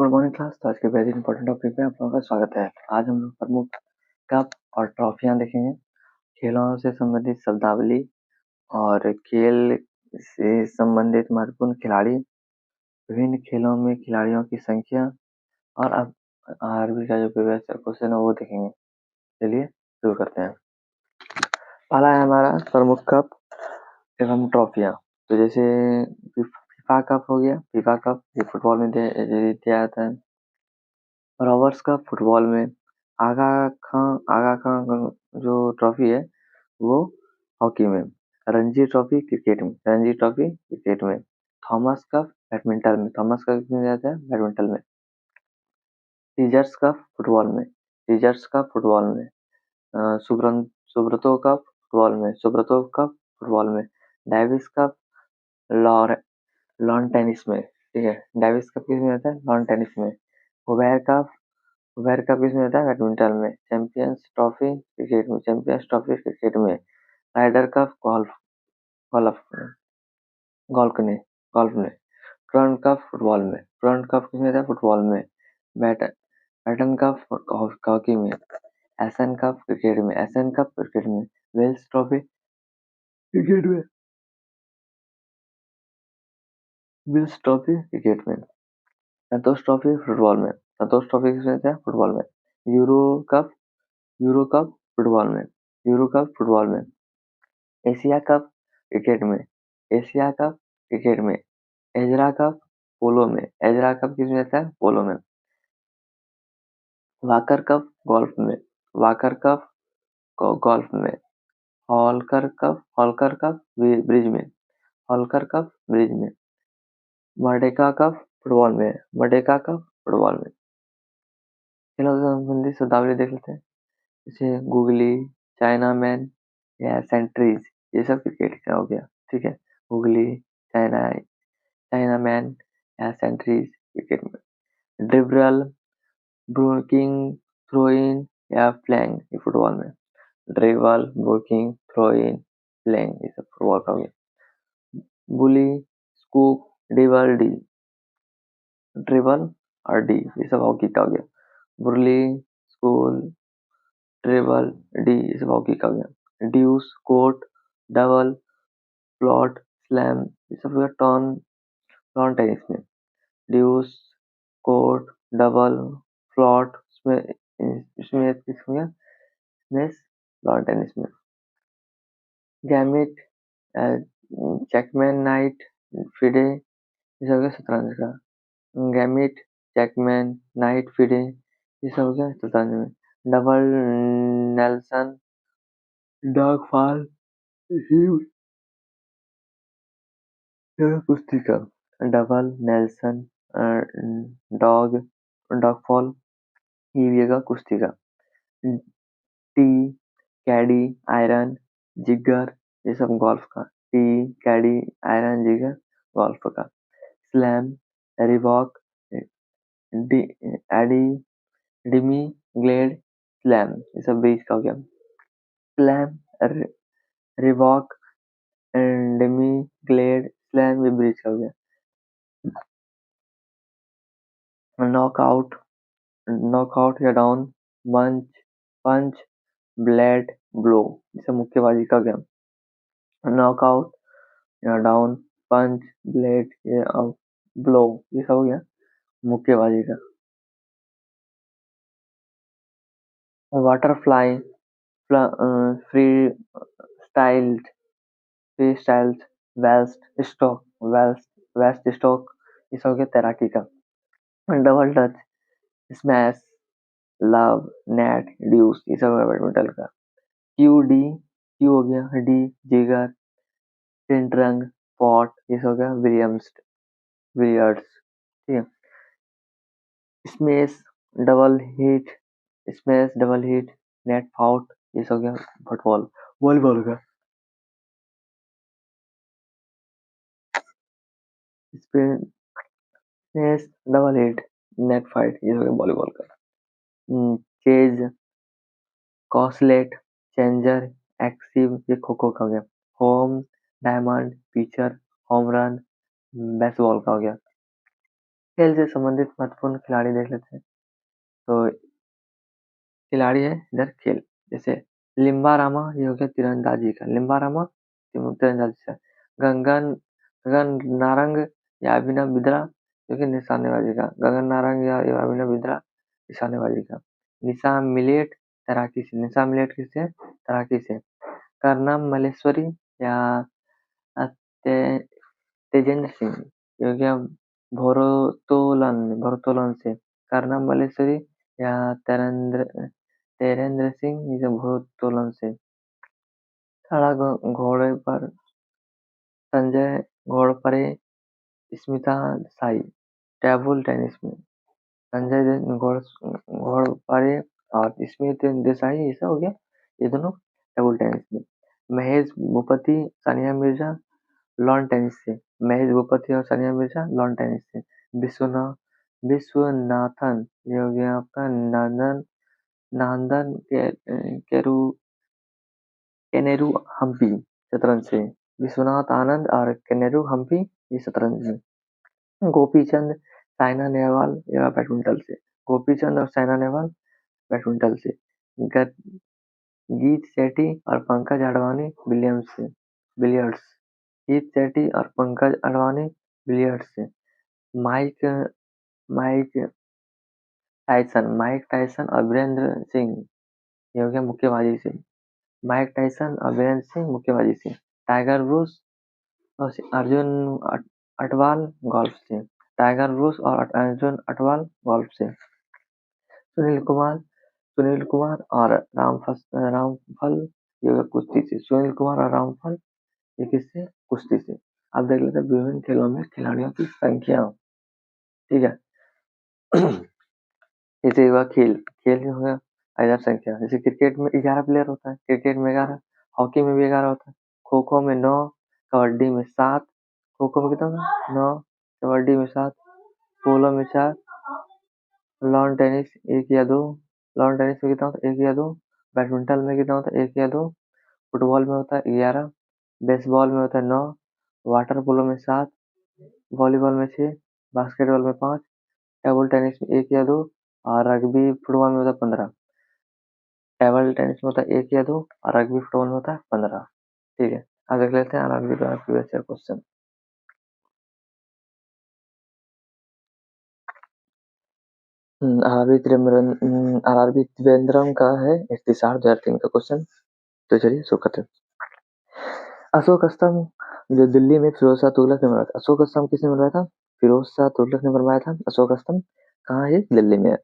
Good morning class. तो आज के वेरी इंपॉर्टेंट टॉपिक में आप लोगों का स्वागत है। आज हम लोग प्रमुख कप और ट्रॉफियां देखेंगे, खेलों से संबंधित शब्दावली और खेल से संबंधित महत्वपूर्ण खिलाड़ी, विभिन्न खेलों में खिलाड़ियों की संख्या और अब आरबी का जो प्रीवियस क्वेश्चन है वो देखेंगे। चलिए शुरू करते हैं। पहला है हमारा प्रमुख कप एवं ट्रॉफियां। तो जैसे फीफा कप हो गया, फीफा कप ये फुटबॉल में दिया जाता है। रॉबर्ट्स कप फुटबॉल में, आगा खां जो ट्रॉफी है वो हॉकी में, रणजी ट्रॉफी क्रिकेट में, थॉमस कप बैडमिंटन में, थॉमस कप किसमें जाता है? बैडमिंटन में। सीजर्स कप फुटबॉल में, सुब्रतो कप फुटबॉल में, डेविस कप लॉर लॉन टेनिस में, ठीक है। डेविस कप किसमें जाता है? लॉन टेनिस में। कुबेर कप किसमें होता है? बैडमिंटन में। चैंपियंस ट्रॉफी क्रिकेट में। राइडर कप गोल्फ गोल्फ में गोल्फ में। टूरन कप फुटबॉल में। टूरन कप किसमें होता है? फुटबॉल में। बैटन कप हॉकी में। एशियन कप क्रिकेट में। वेल्स ट्रॉफी क्रिकेट में। संतोष ट्रॉफी फुटबॉल में। संतोष ट्रॉफी किसमें होता है? फुटबॉल में। Euro cup euro cup football में। एशिया कप क्रिकेट में। एजरा कप पोलो में। किसमें रहता है? पोलो में। वाकर कप गोल्फ में। हॉलकर कप ब्रिज में। मर्डेका कप फुटबॉल में। खेलों से संबंधित शब्दावली देख लेते हैं। जैसे गूगली, चाइनामैन या सेंट्रीज, ये सब क्रिकेट का हो गया, ठीक है। गूगली, चाइनामैन या सेंट्रीज क्रिकेट में। ड्रिबल, ब्रोकिंग, थ्रो इन या फ्लैंग ये फुटबॉल में। ड्रिबल, ब्रोकिंग, थ्रो इन, फ्लैंग ये सब फुटबॉल का हो गया। बुली, स्कूप, ड्रिबल और डी ये सब हॉकी का हो गया। बुरली, स्कूल, ड्रिबल, डी ये सब हॉकी का हो गया। ड्यूस, कोर्ट, डबल, प्लॉट, स्लैम ये सब हो गया लॉन टेनिस में। ड्यूस, कोर्ट, डबल, प्लॉट इसमें किस हो गया? स्मेश लॉन टेनिस में। गैमिट, चेकमैन, नाइट, फिडे ये सब हो गया शतरंज का। गैमिट, चेकमैन, नाइट, फिडे ये सब हो गया शतरंज में। डबल, नेल्सन, डॉगफॉल कुश्ती का। डबल, नेल्सन, डॉग डॉगफॉल ये भी होगा कुश्ती का। टी, कैडी, आयरन, जिगर ये सब गोल्फ का। Tee, caddie, iron, jigger golf का। स्लैम, रिबॉक, एडी, डिमी, ग्लेड, स्लैम ये सब ब्रिज का हो गया। स्लैम, रिबॉक, डिमी, ग्लेड, स्लैम ये ब्रिज का हो गया। नॉकआउट या डाउन, पंच, ब्लेड, ब्लो ये सब मुक्केबाजी का गया। नॉकआउट या डाउन, पंच, ब्लेड ये ब्लो ये सब हो गया मुक्केबाजी का। Butterfly, free styled breast stroke ये सब हो गया तैराकी का। Double touch, smash, love, net, deuce ये सब हो गया बैडमिंटन का। क्यू हो गया, डी, जिगर, टिंटरंग, पॉट ये सब हो गया बिलियर्ड्स, ठीक है। Smash, double hit, net out ये सब हो गया वॉलीबॉल का। Smash, double hit, net fight ये सब हो गया वॉलीबॉल का। चेज, कॉसलेट, चेंजर, एक्सिव ये खो खो का हो गया। Home, diamond, pitcher, home run baseball का हो गया। खेल से संबंधित महत्वपूर्ण खिलाड़ी देख लेते हैं। तो खिलाड़ी है इधर खेल, जैसे लिम्बा रामा, ये हो गया तीरंदाजी का, लिम्बा रामा तीरंदाजी का। गगन गगन नारंग या अभिनव बिंद्रा, जो कि निशानेबाजी का, गगन नारंग या अभिनव बिंद्रा निशानेबाजी का। निशा मिलेट तैराकी से, निशा मिलेट किससे, तैराकी से। करनम मल्लेश्वरी या ते, तेजेंद्र सिंह, ये हो गया भरोत्तोलन से। करनम मल्लेश्वरी या तेरेंद्र तेरेंद्र सिंह, ये जो भरोत्तोलन से। खड़ा घोड़े पर संजय घोड़पड़े, स्मिता देसाई, टेबल टेनिस में। संजय घोड़पड़े और स्मित देसाई, ये सब हो गया, ये दोनों टेबल टेनिस में। महेश भूपति, सानिया मिर्जा, लॉन टेनिस से। महेश भूपति और सानिया मिर्जा लॉन टेनिस से। विश्वनाथन, ये हो गया आपका नंदन नंदन केरू केनेरू हम्पी, शतरंज से। विश्वनाथ आनंद और केनेरू हम्पी, ये शतरंज में। गोपीचंद साइना नेहवाल, यह बैडमिंटन से। गोपीचंद और साइना नेहवाल बैडमिंटन से। ग- गीत सेठी और पंकज अडवाणी विलियम्स से, बिलियर्ड्स। गीत सेठी और पंकज अडवाणी बिलियर्ड्स से। माइक माइक माइक टाइसन और वीरेंद्र सिंह, ये हो गया मुक्केबाजी से। माइक टाइसन और वीरेंद्र सिंह मुक्केबाजी से। टाइगर वुड्स और अर्जुन अटवाल गोल्फ से। टाइगर वुड्स और अर्जुन अटवाल गोल्फ से। सुनील कुमार सुनील कुमार और रामफल, ये हो गया कुश्ती से। सुनील कुमार और रामफल, ये किससे, कुश्ती से। अब देख लेते हैं विभिन्न खेलों में खिलाड़ियों की संख्या। ठीक है। जैसे हुआ खेल, खेल में होगा हजार संख्या। जैसे क्रिकेट में 11 प्लेयर होता है, क्रिकेट में 11। हॉकी में भी 11 होता है। खो खो में 9, कबड्डी में 7। खो खो में कितना होता है, 9। कबड्डी में 7। पोलो में 4। लॉन टेनिस 1 या 2। लॉन टेनिस में कितना होता है, 1 या 2। बैडमिंटन में कितना होता है, 1 या 2। फुटबॉल में होता है 11। बेसबॉल में होता है 9। वाटर पोलो में 7। वॉलीबॉल में 6। बास्केटबॉल में 5। टेबल टेनिस में 1 या 2। और रग्बी फुटबॉल में होता है 15। टेबल टेनिस में होता है 1 या 2। और रग्बी फुटबॉल में होता है 15। ठीक है। अब देख लेते हैं आरआरबी द्वारा previous year question. RRB Trivandrum का है 2003 का क्वेश्चन। तो चलिए शुरू करते हैं। अशोक स्तंभ जो दिल्ली में फिरोज शाह तुगलक ने बनवाया था। अशोक स्तंभ किसने बनवाया था, फिरोज शाह तुगलक ने बनवाया था। अशोक स्तंभ कहाँ है, दिल्ली में है।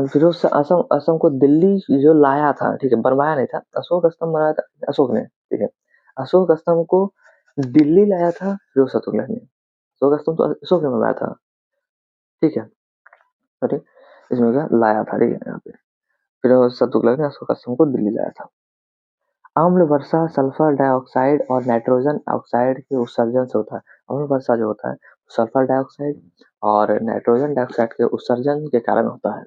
फिरोज शाह असम असम को दिल्ली जो लाया था, ठीक है, बनवाया नहीं था। अशोक स्तंभ बनाया था अशोक ने, ठीक है। अशोक स्तंभ को दिल्ली लाया था फिरोज शाह तुगलक ने। अशोक स्तंभ तो अशोक ने बनवाया था, ठीक है। सॉरी, इसमें क्या लाया था, ठीक है। यहाँ पे फिरोज शाह तुगलक ने अशोक स्तंभ को दिल्ली लाया था। अम्ल वर्षा सल्फर डाइऑक्साइड और नाइट्रोजन ऑक्साइड के उत्सर्जन से होता है। अम्ल वर्षा जो होता है सल्फर डाइऑक्साइड और नाइट्रोजन डाइऑक्साइड के उत्सर्जन के कारण होता है।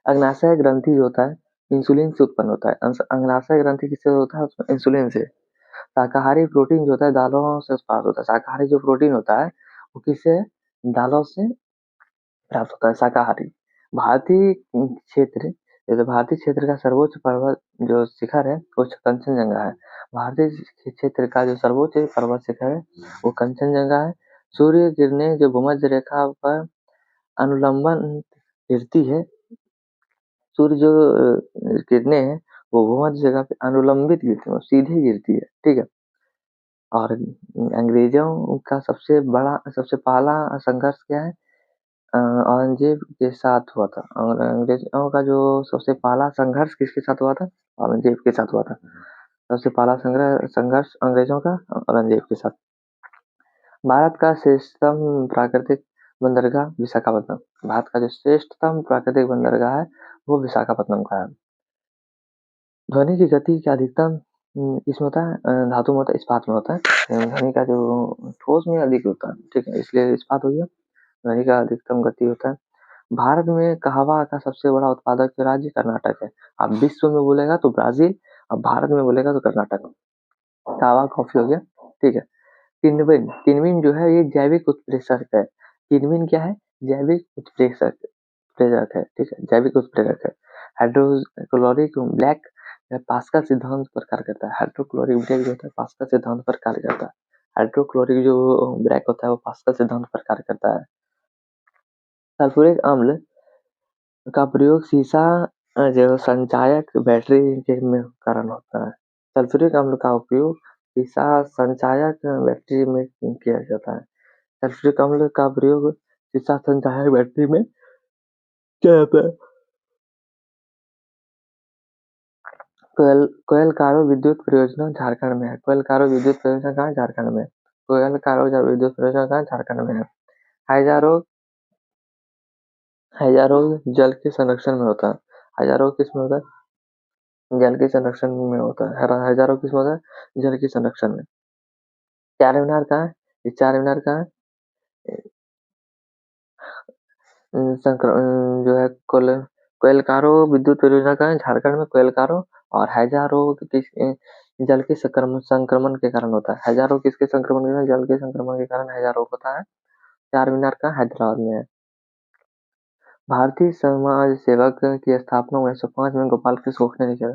अग्नाशय ग्रंथि जो होता है इंसुलिन से उत्पन्न होता है। अग्नाशय ग्रंथि किससे होता है, उसमें इंसुलिन से। शाकाहारी प्रोटीन जो होता है दालों से प्राप्त होता है। शाकाहारी जो प्रोटीन होता है वो किससे, दालों से प्राप्त होता है, शाकाहारी। भारतीय क्षेत्र, जैसे भारतीय क्षेत्र का सर्वोच्च पर्वत जो शिखर है वो कंचनजंगा है। भारतीय क्षेत्र का जो सर्वोच्च पर्वत शिखर है वो कंचनजंगा है। सूर्य किरणें जो भूमध्य रेखा पर अनुलंबन गिरती है, सूर्य जो किरणें हैं वो भूमध्य जगह पे अनुलंबित गिरती है, सीधी गिरती है, ठीक है। और अंग्रेजों का सबसे पहला संघर्ष क्या है, औरंगजेब के साथ हुआ था। और अंग्रेजों का जो सबसे पहला संघर्ष किसके साथ हुआ था, औरंगजेब के साथ हुआ था। सबसे पहला संघर्ष अंग्रेजों का औरंगजेब के साथ। भारत का श्रेष्ठतम प्राकृतिक बंदरगाह विशाखापट्टनम। भारत का जो श्रेष्ठतम प्राकृतिक बंदरगाह है वो विशाखापट्टनम का है। ध्वनि की गति का अधिकतम इसमें होता है, धातु में होता है, इस्पात में होता है। ध्वनि का जो ठोस में अधिक होता है, ठीक है, इसलिए इस्पात हो गया। ध्वनि का अधिकतम गति होता है। भारत में कहवा का सबसे बड़ा उत्पादक राज्य कर्नाटक है। अब विश्व में बोलेगा तो ब्राजील, अब भारत में बोलेगा तो कर्नाटक। कहवा कॉफी हो गया, ठीक है। किण्वन किण्वन जो है ये जैविक उत्प्रेरक है। किण्वन क्या है? जैविक उत्प्रेरक है, ठीक है, जैविक उत्प्रेरक है। हाइड्रोक्लोरिक ब्लैक पास्कल सिद्धांत पर कार्य करता है। हाइड्रोक्लोरिक ब्लैक जो होता है पास्कल सिद्धांत पर कार्य करता है। हाइड्रोक्लोरिक जो ब्लैक होता है वो पास्कल सिद्धांत पर कार्य करता है। सल्फ्यूरिक अम्ल का प्रयोग सीसा जो संचायक बैटरी के में कारण होता है। सल्फ्यूरिक अम्ल का उपयोग सीसा संचायक बैटरी में किया जाता है। सल्फ्यूरिक अम्ल का प्रयोग सीसा संचायक बैटरी में किया जाता है। कोयल कारो विद्युत परियोजना झारखंड में है। कोयल कारो विद्युत परियोजना कहाँ है? झारखंड में। कोयल कारो विद्युत परियोजना कहाँ है? झारखंड में है। हैजा रोग जल के संरक्षण में होता है। हैजा रोग किस में होता है? जल के संरक्षण में होता है। हैजा रोग किस में होता है? जल के संरक्षण में। चार मीनार कहाँ है? ये चार मीनार कहाँ है? जो है कोयलकारो विद्युत परियोजना कहाँ है? झारखंड में कोयलकारो। और हैजा रोग जल के संक्रमण के कारण होता है। हैजा रोग किसके संक्रमण के कारण? जल के संक्रमण के कारण हैजा रोग होता है। चार मीनार का हैदराबाद में है। भारतीय समाज सेवक की स्थापना 1905 में गोपाल कृष्ण गोखले ने किया।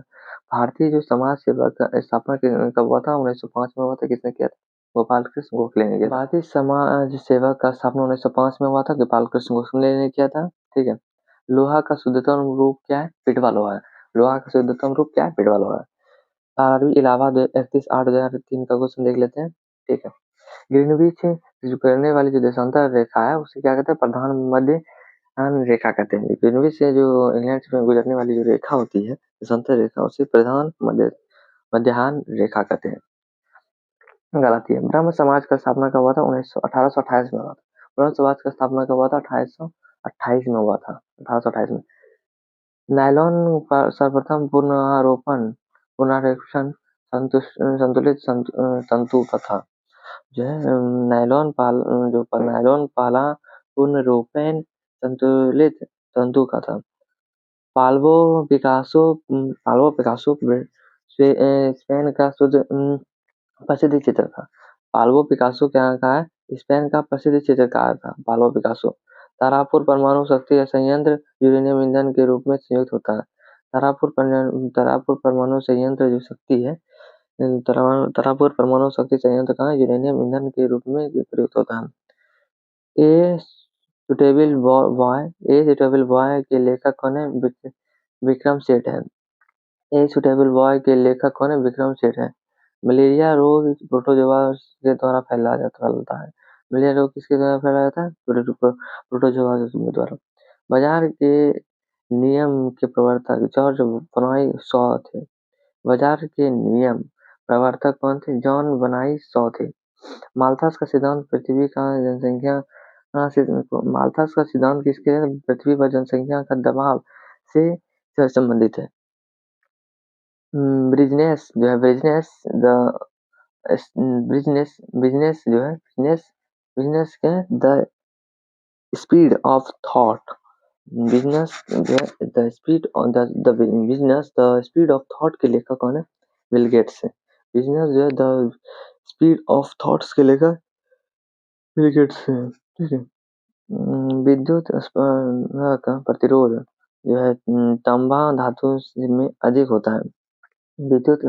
भारतीय जो समाज सेवक का स्थापना कब हुआ था? 1905 में हुआ था। किसने किया था? गोपाल कृष्ण गोखले ने किया। भारतीय समाज सेवक का स्थापना 1905 में हुआ था। गोपाल कृष्ण गोखले ने किया था, ठीक है। लोहा का शुद्धतम रूप क्या है? पिटवा लोहा है। लोहा का शुद्धतम रूप क्या है? पिटवा लोहा है। 12वीं इलाहाबाद 31/8/2003 का क्वेश्चन देख लेते हैं, ठीक है। ग्रीनविच जो करने वाली जो देशांतर रेखा है उसे क्या कहते हैं? प्रधान मध्य रेखा कहते हैं। ग्रीनविच से जो इंग्लैंड से गुजरने वाली जो रेखा होती है देशांतर रेखा उसे प्रधान मध्याह्न रेखा कहते हैं। गलत है। ब्रह्म समाज का स्थापना कब हुआ था? 1828 में हुआ था। ब्रह्म समाज का स्थापना कब हुआ था? 1828 में हुआ था। 1828 में। नायलॉन का सर्वप्रथम पुनरीक्षण संतुलित तंतु का था। जो है नायलॉन पहला पूर्णरूपेण संतुलित तंतु का था। पाल्वो पिकासो स्पेन का शुद्ध प्रसिद्ध चित्रकार। पाल्वो पिकासो क्या का है? स्पेन का प्रसिद्ध चित्रकार था पाल्वो पिकासो। तारापुर परमाणु शक्ति संयंत्र यूरेनियम ईंधन के रूप में संयुक्त होता है। तारापुर परमाणु संयंत्र जो शक्ति है तारापुर परमाणु शक्ति संयंत्र कहाँ है? यूरेनियम ईंधन के रूप में प्रयुक्त होता है। ए सुटेबल बॉय के लेखक कौन है? विक्रम सेठ है। ए सुटेबल बॉय के लेखक कौन है? विक्रम सेठ है। मलेरिया रोग प्रोटोजोआ के द्वारा फैलता है। मलेरिया रोग किसके द्वारा फैलाया जाता है? प्रोटोजोआ के द्वारा। बाजार के नियम के प्रवर्तक जॉर्ज बनाई शॉ थे। बाजार के नियम प्रवर्तक कौन थे? जॉन बनाई शॉ थे। माल्थस का सिद्धांत पृथ्वी का जनसंख्या से माल्थस का सिद्धांत किसके है? पृथ्वी पर जनसंख्या का दबाव से संबंधित है। ब्रिजनेस जो है बिजनेस जो है बिजनेस के the speed of thought business जो है the speed on the business the speed of thought के लेखक कौन है? बिल गेट्स है। बिजनेस जो है द स्पीड ऑफ थॉट्स के लेखक बिल गेट्स है, ठीक है। विद्युत का प्रतिरोध जो है तांबा धातु में अधिक होता है। विद्युत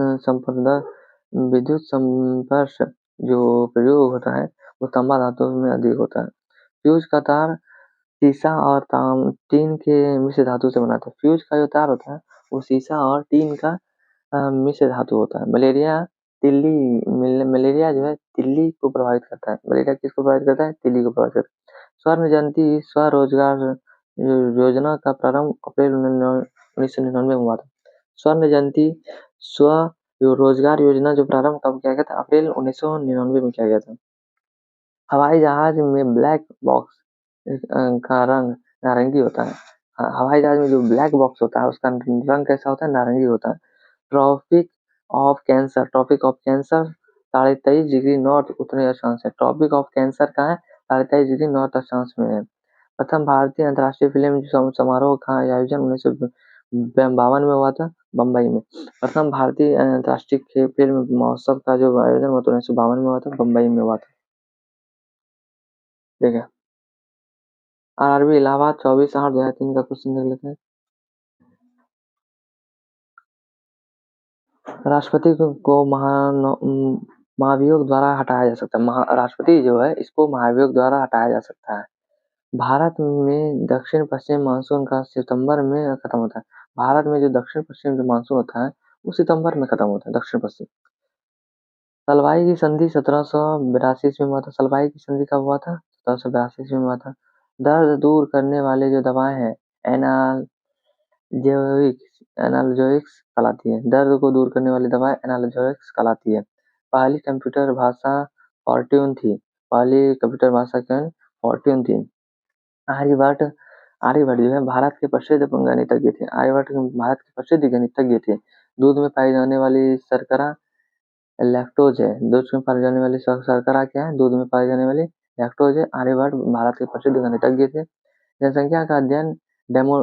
संपर्श जो प्रयोग होता है वो तांबा धातु में अधिक होता है। फ्यूज का तार सीसा और टीन के मिश्र धातु से बना था। फ्यूज का जो तार होता है वो सीसा और टीन का मिश्र धातु होता है। मलेरिया जो है तिल्ली को प्रभावित करता है। मलेरिया किसको प्रभावित करता है? तिल्ली को प्रभावित करता है। स्वर्ण जयंती स्वरोजगार योजना का प्रारंभ अप्रैल 1999 में हुआ था। स्वर्ण जयंती स्व रोजगार योजना जो प्रारंभ कब किया गया था? अप्रैल 1999 में किया गया था। हवाई जहाज में ब्लैक बॉक्स का रंग नारंगी होता है। हवाई जहाज में जो ब्लैक बॉक्स होता है उसका रंग कैसा होता है? नारंगी होता है। Tropic of cancer 23.5 degree north उत्तरी अक्षांश है। ट्रॉपिक ऑफ कैंसर का है 23.5 डिग्री नॉर्थ अक्षांश में है। प्रथम भारतीय अंतर्राष्ट्रीय फिल्म समारोह का आयोजन 1952 में हुआ था। बम्बई में। प्रथम भारतीय अंतर्राष्ट्रीय फिल्म महोत्सव का जो आयोजन हुआ था 1952 में हुआ था, बम्बई में हुआ था। ठीक है। आरआरबी इलाहाबाद 24/8/2003 का क्वेश्चन देख लेते हैं। राष्ट्रपति को महाभियोग द्वारा हटाया जा सकता है। राष्ट्रपति जो है इसको महाभियोग द्वारा हटाया जा सकता है। भारत में दक्षिण पश्चिम मानसून का सितंबर में खत्म होता है। भारत में जो दक्षिण पश्चिम जो मानसून होता है वो सितंबर में खत्म होता है, दक्षिण पश्चिम। सलवाई की संधि 1782 ईस्वी में हुआ था। सलवाई की संधि कब हुआ था? 1782 ईस्वी में हुआ था। दर्द दूर करने वाले जो दवाएं हैं एनाल्जेसिक्स कहलाती है। दर्द को दूर करने वाली दवाएं एनाल्जेसिक्स कहलाती है। पहली कंप्यूटर भाषा फॉर्ट्यून थी। पहली कंप्यूटर भाषा क्या है? फॉर्ट्यून थी। आर्यभट्ट आर्यभट्ट जो है भारत के प्रसिद्ध गणितज्ञ थे। आर्यभट्ट भारत के प्रसिद्ध गणितज्ञ थे। दूध में पाई जाने वाली शर्करा लैक्टोज है। दूध में पाई जाने वाली शर्करा क्या है? दूध में पाई जाने वाली लैक्टोज है। आर्यभट्ट भारत के प्रसिद्ध गणितज्ञ थे। जनसंख्या का अध्ययन डेमो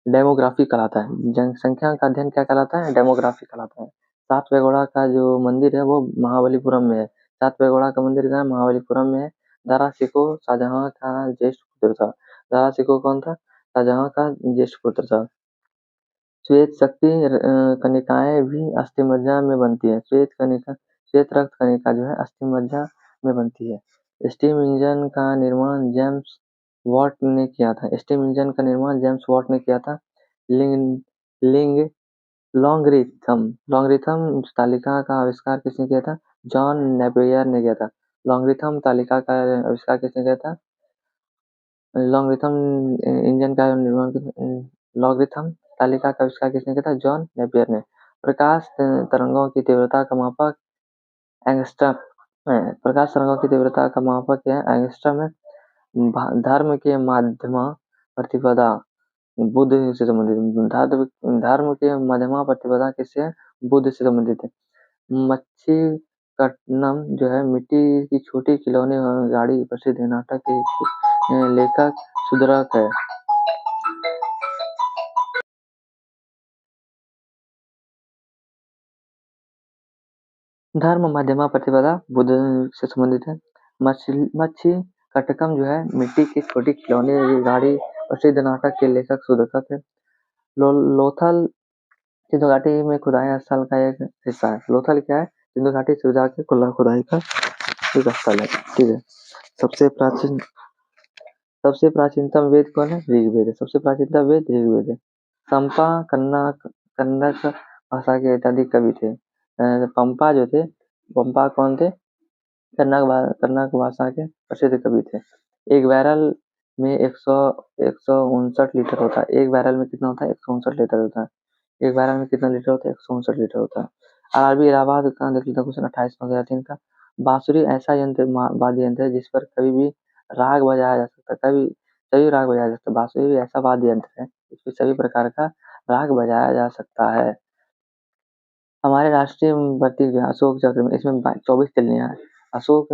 डेमोग्राफी कहलाता है। जनसंख्या का अध्ययन क्या कहलाता है? डेमोग्राफी कहलाता है। सात वेगोड़ा का जो मंदिर है वो महाबलीपुरम में है। सात वेगोड़ा का मंदिर कहाँ है? महाबलीपुरम में है। दारा शिकोह शाहजहां का ज्येष्ठ पुत्र था। दारा शिकोह कौन था? शाहजहां का ज्येष्ठ पुत्र था। श्वेत शक्ति कनिकाएं भी अस्थिमज्जा में बनती है। श्वेत रक्त कनिका जो है अस्थिमज्जा में बनती है। स्टीम इंजन का निर्माण जेम्स वॉट ने किया था। स्टीम इंजन का निर्माण जेम्स वॉट ने किया था। लिंग लिंग लॉन्गरिथम तालिका का आविष्कार किसने किया था? जॉन नेपियर ने किया था। लॉन्गरिथम तालिका का आविष्कार किसने किया था? लॉन्गरिथम इंजन का निर्माण लॉन्गरिथम तालिका का आविष्कार किसने किया था? जॉन नेपियर ने। प्रकाश तरंगों की तीव्रता का मापक एंगस्ट्रम है। प्रकाश तरंगों की तीव्रता का मापक क्या है? एंगस्ट्रम है। धर्म के माध्यम प्रतिपदा बुद्ध से संबंधित। धर्म के मध्यमा प्रतिपदा किससे है? बुद्ध से संबंधित है। मच्छी कट्टनम जो है मिट्टी की छोटी खिलौने गाड़ी प्रसिद्ध नाटक के लेखक सुधरक है। धर्म मध्यमा प्रतिपदा बुद्ध से संबंधित है। मच्छी कटकम जो है मिट्टी की छोटी खिलौने गाड़ी प्रसिद्ध नाटक के लेखक सुधरक है। लोथल सिंधु घाटी में खुदाई स्थल का एक हिस्सा है। लोथल क्या है? सिंधु घाटी सुविधा के खुदाई का एक स्थल है। ठीक है। सबसे प्राचीनतम वेद कौन है? ऋग्वेद है। सबसे प्राचीनतम वेद ऋग्वेद है। पंपा कन्नड़ भाषा के इत्यादि कवि थे। पंपा जो थे, पंपा कौन थे? कन्नड़ भाषा के प्रसिद्ध कवि थे। एक बैरल में 159 लीटर होता है। एक बैरल में कितना होता है? 159 लीटर होता है। एक बैरल में कितना लीटर होता है? 159 लीटर होता है। आरआरबी इलाहाबाद का देख लेते हैं क्वेश्चन 28/9/2003 का। बांसुरी ऐसा वाद्य यंत्र है जिस पर कभी भी राग बजाया जा सकता है। सभी राग बजाया जा सकता है। बांसुरी भी ऐसा वाद्य यंत्र है जिसमें सभी प्रकार का राग बजाया जा सकता है। हमारे राष्ट्रीय प्रतीक जो है अशोक चक्र में, इसमें 24 तिल्लियां हैं। अशोक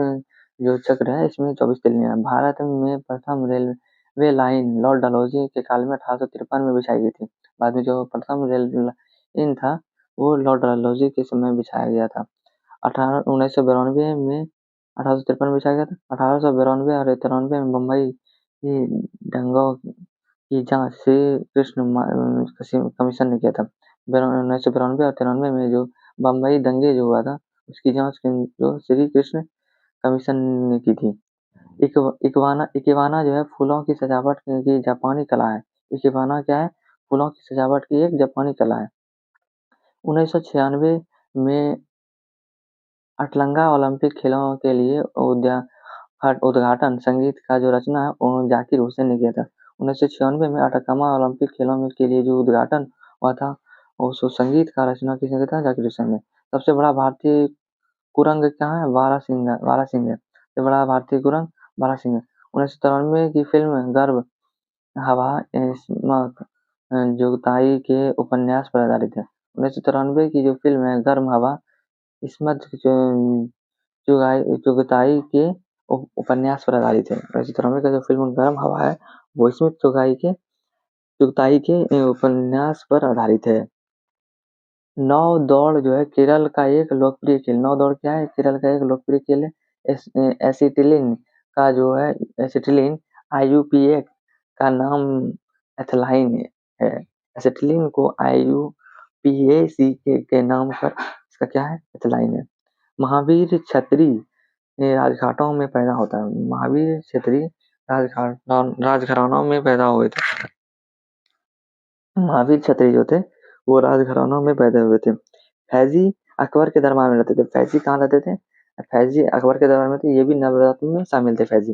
जो चक्र है इसमें 24 तिल्लियां हैं। भारत में प्रथम रेलवे लाइन लॉर्ड डलहौजी के काल में 1853 में बिछाई गई थी। बाद में जो प्रथम रेल लाइन था वो लॉर्ड डलहौजी के समय बिछाया गया था। 1992 में 1853 में बिछाया गया था। 1892 और 93 में बम्बई की दंगों की जांच श्री कृष्ण कमीशन ने किया था। 1992 और 93 में जो बम्बई दंगे जो हुआ था उसकी जांच जो श्री कृष्ण कमीशन ने की थी। इकेबाना जो है फूलों की सजावट की जापानी कला है। इकेबाना क्या है? फूलों की सजावट की एक जापानी कला है। 1996 में अटलंगा ओलंपिक खेलों के लिए उद्घाटन संगीत का जो रचना है वो जाकिर हुसैन ने किया था। 1996 में अटकामा ओलंपिक खेलों के लिए जो उद्घाटन हुआ था उस संगीत का रचना किसने किया था? जाकिर हुसैन ने। सबसे बड़ा भारतीय कुरंग कहाँ है? बारासिंह है। सबसे बड़ा भारतीय कुरंग बारासिंह है। 1993 की फिल्म गर्भ हवा इस्मत जुगताई के उपन्यास पर आधारित है। 1993 की जो फिल्म है गर्म हवा इस्मत चुगताई के उपन्यास पर आधारित है। 1993 का जो फिल्म गर्म हवा है वो इस्मत चुगताई के उपन्यास पर आधारित है। नौ दौड़ जो है केरल का एक लोकप्रिय खेल। नौ दौड़ क्या है? केरल का एक लोकप्रिय खेल है। एसिटिलिन का जो है एसिटिलिन आईयूपीए का नाम एथिलाइन है। एसिटिलिन को आईयूपीएसी के नाम पर इसका क्या है? एथिलाइन है। महावीर छतरी राजघाटों में पैदा होता है। महावीर छतरी राजघरानों में पैदा हुए थे। महावीर छतरी जो थे वो राजघरानों में पैदा हुए थे। फैजी अकबर के दरबार में रहते थे। फैजी कहाँ रहते थे? फैजी अकबर के दरबार में थे। ये भी नवरत्न में शामिल थे फैजी।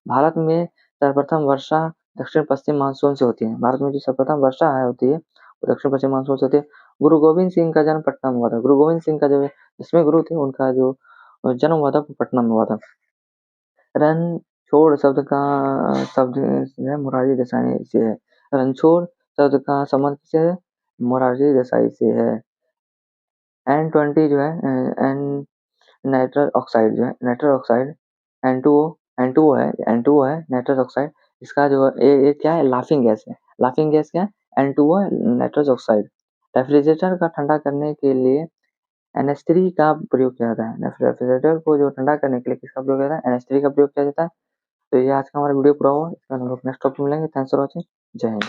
भारत में सर्वप्रथम वर्षा दक्षिण पश्चिम मानसून से होती है। भारत में जो सर्वप्रथम वर्षा होती है वो दक्षिण पश्चिम मानसून से होती है। गुरु गोविंद सिंह का जन्म पटना में हुआ था। गुरु गोविंद सिंह का जो जिसमें गुरु थे उनका जो जन्म हुआ था वो पटना में हुआ था। रणछोड़ शब्द है मोरारजी देसाई से है। रणछोड़ शब्द का संबंध किससे है? मोरारजी देसाई से है। N20 जो है एन नाइट्रस ऑक्साइड जो है नाइट्रस ऑक्साइड N2O N2O है नाइट्रस ऑक्साइड। इसका जो ये क्या है? लाफिंग गैस है। लाफिंग गैस क्या है? N2O nitrous oxide. रेफ्रिजरेटर का ठंडा करने के लिए NH3 का प्रयोग किया जाता है। रेफ्रिजरेटर को जो ठंडा करने के लिए किसका प्रयोग किया जाता है? NH3 का प्रयोग किया जाता है। तो ये आज का हमारा वीडियो पूरा हुआ। इसका हम लोग नेक्स्ट टॉपिक में मिलेंगे। Thanks for watching. जय हिंद।